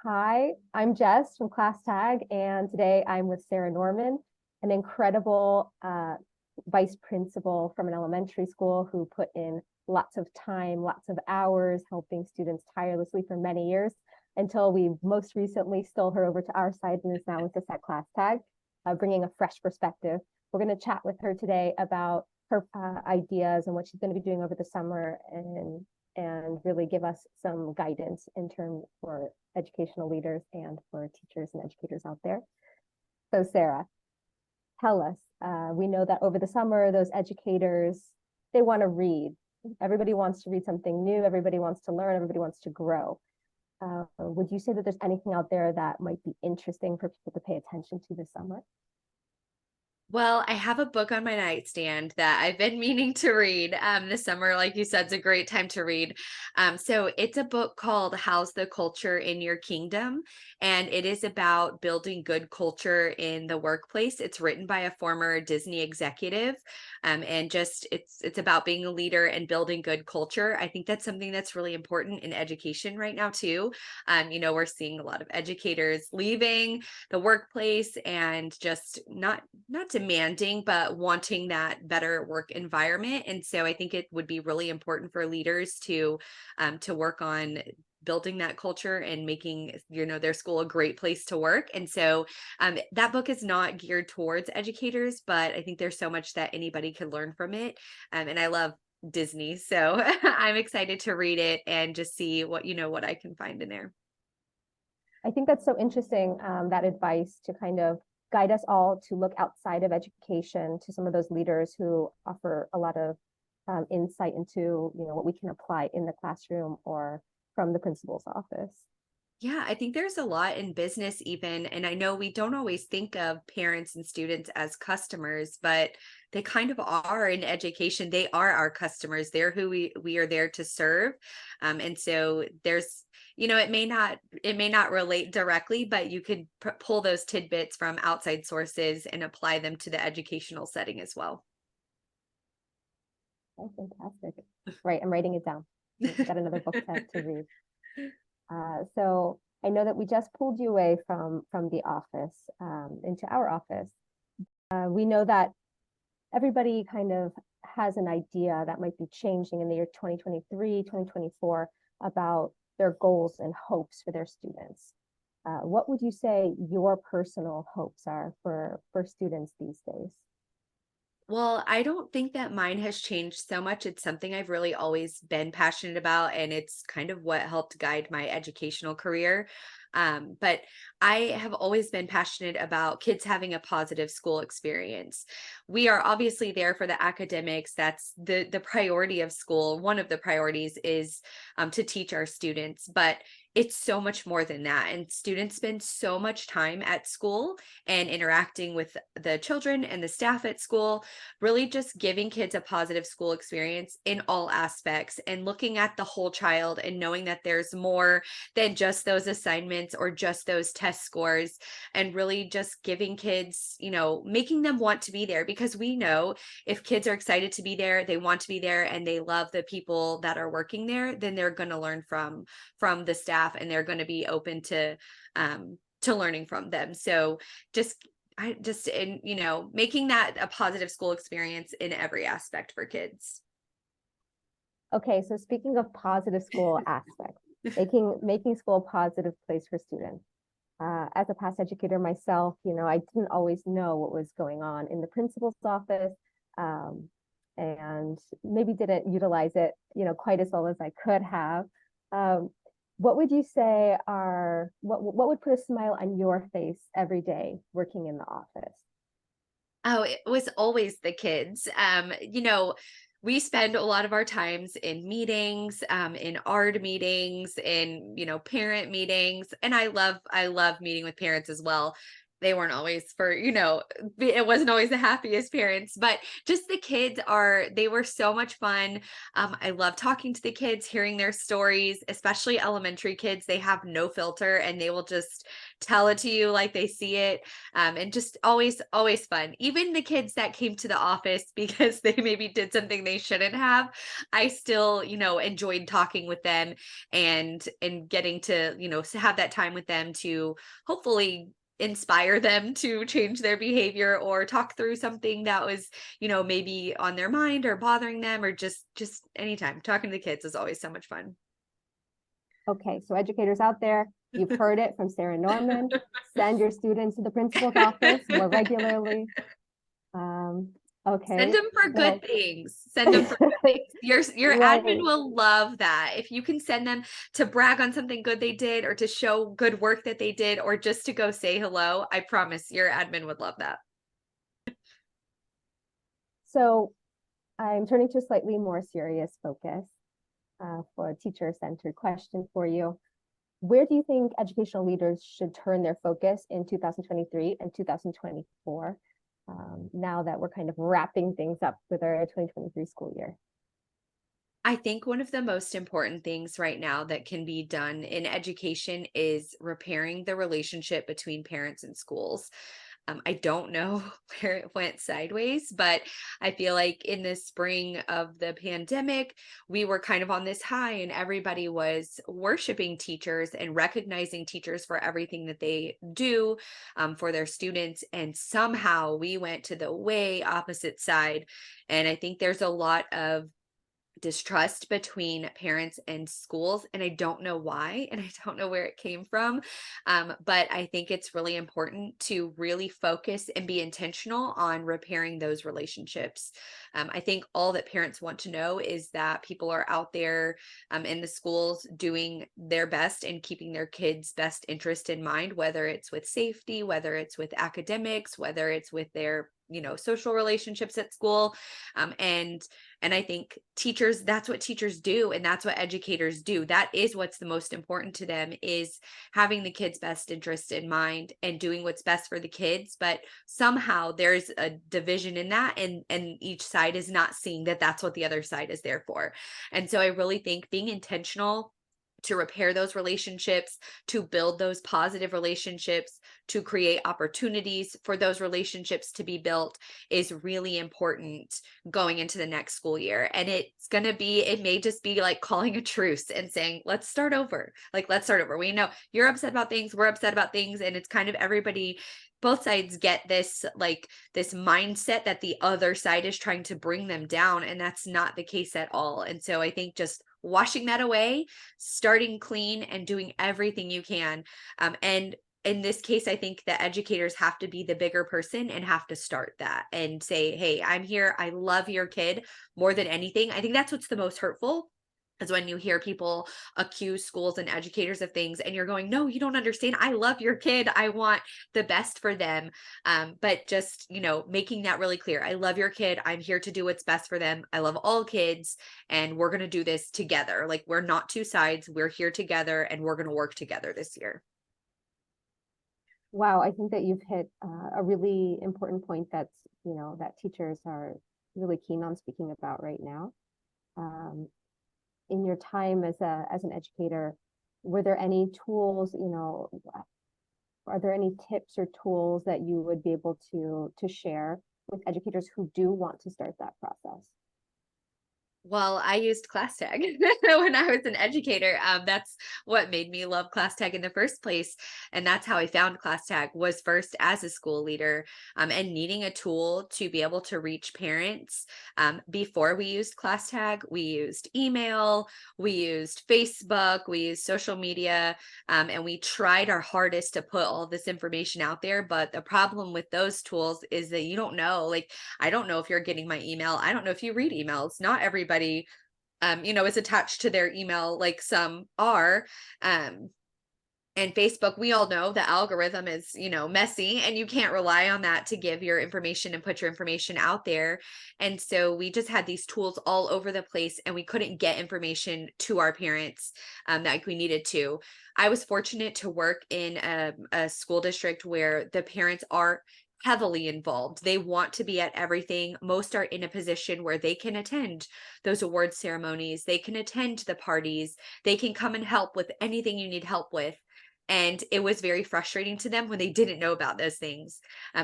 Hi, I'm Jess from ClassTag, and today I'm with Sarah Norman, an incredible vice principal from an elementary school who put in lots of time, lots of hours, helping students tirelessly for many years until we most recently stole her over to our side and is now with us at ClassTag, bringing a fresh perspective. We're going to chat with her today about her ideas and what she's going to be doing over the summer and really give us some guidance in terms for educational leaders and for teachers and educators out there. So Sarah, tell us, we know that over the summer, those educators, they want to read. Everybody wants to read something new. Everybody wants to learn. Everybody wants to grow. Would you say that there's anything out there that might be interesting for people to pay attention to this summer? Well, I have a book on my nightstand that I've been meaning to read this summer. Like you said, it's a great time to read. So it's a book called How's the Culture in Your Kingdom? And it is about building good culture in the workplace. It's written by a former Disney executive. And just it's about being a leader and building good culture. I think that's something that's really important in education right now too. We're seeing a lot of educators leaving the workplace and just not demanding, but wanting that better work environment. And so I think it would be really important for leaders to work on building that culture and making their school a great place to work. And so that book is not geared towards educators, but I think there's so much that anybody could learn from it. And I love Disney, so I'm excited to read it and just see what I can find in there. I think that's so interesting, that advice to kind of guide us all to look outside of education to some of those leaders who offer a lot of insight into, what we can apply in the classroom or from the principal's office. Yeah, I think there's a lot in business even, and I know we don't always think of parents and students as customers, but they kind of are in education. They are our customers. They're who we are there to serve. And so it may not relate directly, but you could pull those tidbits from outside sources and apply them to the educational setting as well. Oh, fantastic. Right, I'm writing it down. I've got another book to read. So I know that we just pulled you away from the office into our office. We know that everybody kind of has an idea that might be changing in the year 2023, 2024 about their goals and hopes for their students. What would you say your personal hopes are for students these days? Well, I don't think that mine has changed so much. It's something I've really always been passionate about, and it's kind of what helped guide my educational career. But I have always been passionate about kids having a positive school experience. We are obviously there for the academics. That's the priority of school. One of the priorities is to teach our students, but it's so much more than that. And students spend so much time at school and interacting with the children and the staff at school, really just giving kids a positive school experience in all aspects and looking at the whole child and knowing that there's more than just those assignments or just those test scores, and really just giving kids, making them want to be there, because we know if kids are excited to be there, they want to be there, and they love the people that are working there, then they're going to learn from the staff, and they're going to be open to learning from them. So making that a positive school experience in every aspect for kids. Okay, so speaking of positive school aspects, making school a positive place for students. As a past educator myself, I didn't always know what was going on in the principal's office, and maybe didn't utilize it, quite as well as I could have. What would you say what would put a smile on your face every day working in the office? Oh, it was always the kids. We spend a lot of our times in meetings, in ARD meetings, in, parent meetings. And I love meeting with parents as well. they weren't always for, it wasn't always the happiest parents, but just the kids they were so much fun. I love talking to the kids, hearing their stories, especially elementary kids. They have no filter and they will just tell it to you like they see it. And just always, always fun. Even the kids that came to the office because they maybe did something they shouldn't have, I still, enjoyed talking with them and getting to, to have that time with them to hopefully inspire them to change their behavior or talk through something that was, maybe on their mind or bothering them, or just anytime. Talking to the kids is always so much fun. Okay, so educators out there, you've heard it from Sarah Norman. Send your students to the principal's office more regularly. Okay. Send them for good things. Send them for good things. Your Right. admin will love that. If you can send them to brag on something good they did, or to show good work that they did, or just to go say hello, I promise your admin would love that. So I'm turning to a slightly more serious focus for a teacher-centered question for you. Where do you think educational leaders should turn their focus in 2023 and 2024, now that we're kind of wrapping things up with our 2023 school year? I think one of the most important things right now that can be done in education is repairing the relationship between parents and schools. I don't know where it went sideways, but I feel like in the spring of the pandemic, we were kind of on this high and everybody was worshiping teachers and recognizing teachers for everything that they do, for their students. And somehow we went to the way opposite side. And I think there's a lot of distrust between parents and schools, and I don't know why, and I don't know where it came from. But I think it's really important to really focus and be intentional on repairing those relationships. I think all that parents want to know is that people are out there, in the schools doing their best and keeping their kids' best interest in mind, whether it's with safety, whether it's with academics, whether it's with their social relationships at school. And I think teachers, that's what teachers do. And that's what educators do. That is what's the most important to them, is having the kids' best interest in mind and doing what's best for the kids. But somehow there's a division in that. And each side is not seeing that that's what the other side is there for. And so I really think being intentional to repair those relationships, to build those positive relationships, to create opportunities for those relationships to be built is really important going into the next school year. And it may just be like calling a truce and saying, let's start over. Like, let's start over. We know you're upset about things, we're upset about things. And it's kind of everybody, both sides get this mindset that the other side is trying to bring them down. And that's not the case at all. And so I think just washing that away, starting clean, and doing everything you can. And in this case, I think that educators have to be the bigger person and have to start that and say, hey, I'm here. I love your kid more than anything. I think that's what's the most hurtful, is when you hear people accuse schools and educators of things and you're going, no, you don't understand. I love your kid. I want the best for them. But just, making that really clear. I love your kid. I'm here to do what's best for them. I love all kids and we're going to do this together. Like, we're not two sides. We're here together and we're going to work together this year. Wow, I think that you've hit a really important point that's, that teachers are really keen on speaking about right now. In your time as an educator, were there any tools, are there any tips or tools that you would be able to share with educators who do want to start that process? Well, I used ClassTag when I was an educator. That's what made me love ClassTag in the first place. And that's how I found ClassTag, was first as a school leader, and needing a tool to be able to reach parents. Before we used ClassTag, we used email, we used Facebook, we used social media, and we tried our hardest to put all this information out there. But the problem with those tools is that you don't know, like, I don't know if you're getting my email. I don't know if you read emails. Not everybody is attached to their email, like some are. And Facebook, we all know the algorithm is, messy, and you can't rely on that to give your information and put your information out there. And so we just had these tools all over the place, and we couldn't get information to our parents like we needed to. I was fortunate to work in a school district where the parents are heavily involved. They want to be at everything. Most are in a position where they can attend those award ceremonies, they can attend the parties, they can come and help with anything you need help with. And it was very frustrating to them when they didn't know about those things.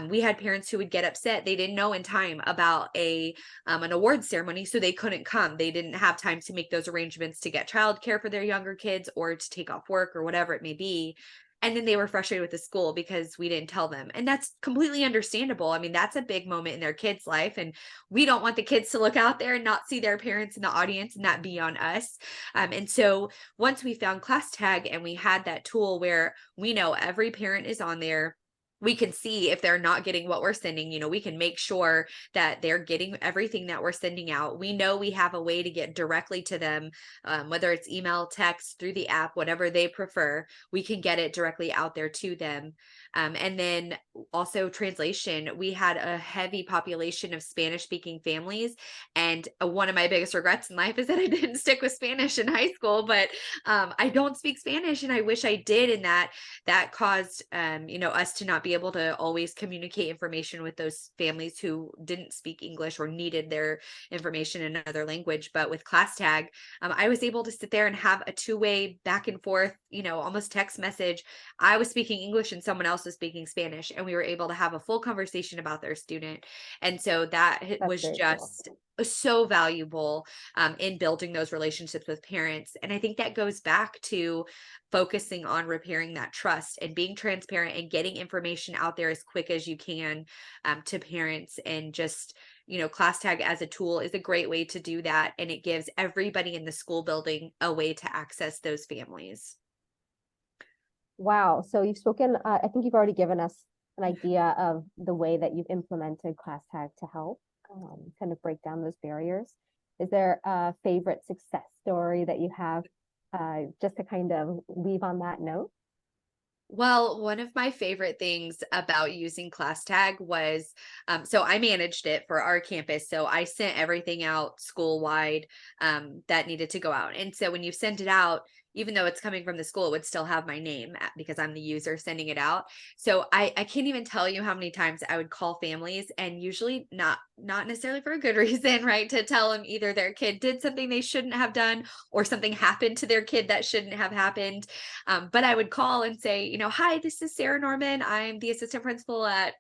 We had parents who would get upset. They didn't know in time about an award ceremony, so they couldn't come. They didn't have time to make those arrangements to get childcare for their younger kids or to take off work or whatever it may be. And then they were frustrated with the school because we didn't tell them. And that's completely understandable. I mean, that's a big moment in their kid's life. And we don't want the kids to look out there and not see their parents in the audience and that be on us. And so once we found ClassTag and we had that tool where we know every parent is on there, we can see if they're not getting what we're sending. We can make sure that they're getting everything that we're sending out. We know we have a way to get directly to them, whether it's email, text, through the app, whatever they prefer, we can get it directly out there to them. And then also translation. We had a heavy population of Spanish speaking families. And one of my biggest regrets in life is that I didn't stick with Spanish in high school, but I don't speak Spanish and I wish I did. And that caused, us to not be able to always communicate information with those families who didn't speak English or needed their information in another language. But with ClassTag, I was able to sit there and have a two-way back and forth, almost text message. I was speaking English and someone else was speaking Spanish, and we were able to have a full conversation about their student. And so that That's was very cool. just so valuable in building those relationships with parents. And I think that goes back to focusing on repairing that trust and being transparent and getting information out there as quick as you can to parents. And just, ClassTag as a tool is a great way to do that. And it gives everybody in the school building a way to access those families. Wow. So you've spoken, I think you've already given us an idea of the way that you've implemented ClassTag to help kind of break down those barriers. Is there a favorite success story that you have just to kind of leave on that note? Well, one of my favorite things about using ClassTag was, so I managed it for our campus. So I sent everything out school wide that needed to go out. And so when you send it out, even though it's coming from the school, it would still have my name because I'm the user sending it out. So I can't even tell you how many times I would call families, and usually not necessarily for a good reason, right? To tell them either their kid did something they shouldn't have done or something happened to their kid that shouldn't have happened. But I would call and say, hi, this is Sarah Norman. I'm the assistant principal at,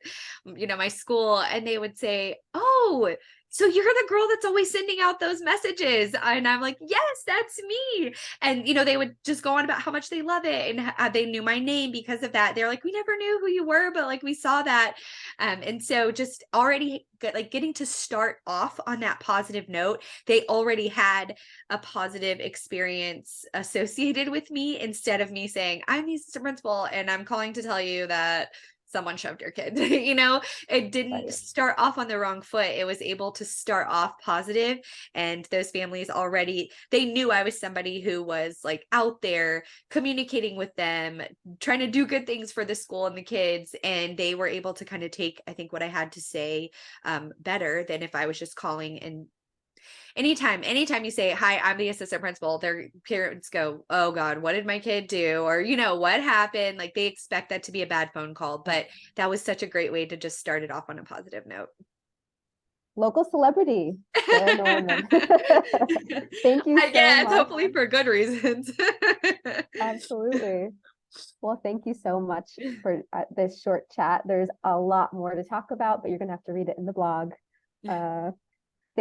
my school. And they would say, oh, so you're the girl that's always sending out those messages. And I'm like, yes, that's me. And, they would just go on about how much they love it. And they knew my name because of that. They're like, we never knew who you were, but like we saw that. And so just already getting to start off on that positive note, they already had a positive experience associated with me instead of me saying, I'm the assistant principal and I'm calling to tell you that someone shoved your kid. It didn't Right. start off on the wrong foot. It was able to start off positive, and those families already, they knew I was somebody who was like out there communicating with them, trying to do good things for the school and the kids, and they were able to kind of take, I think, what I had to say better than if I was just calling. And anytime you say, hi, I'm the assistant principal, their parents go, oh God, what did my kid do? Or, what happened? Like they expect that to be a bad phone call, but that was such a great way to just start it off on a positive note. Local celebrity, Sarah Norman. Thank you I so guess, much. hopefully for good reasons. Absolutely. Well, thank you so much for this short chat. There's a lot more to talk about, but you're going to have to read it in the blog.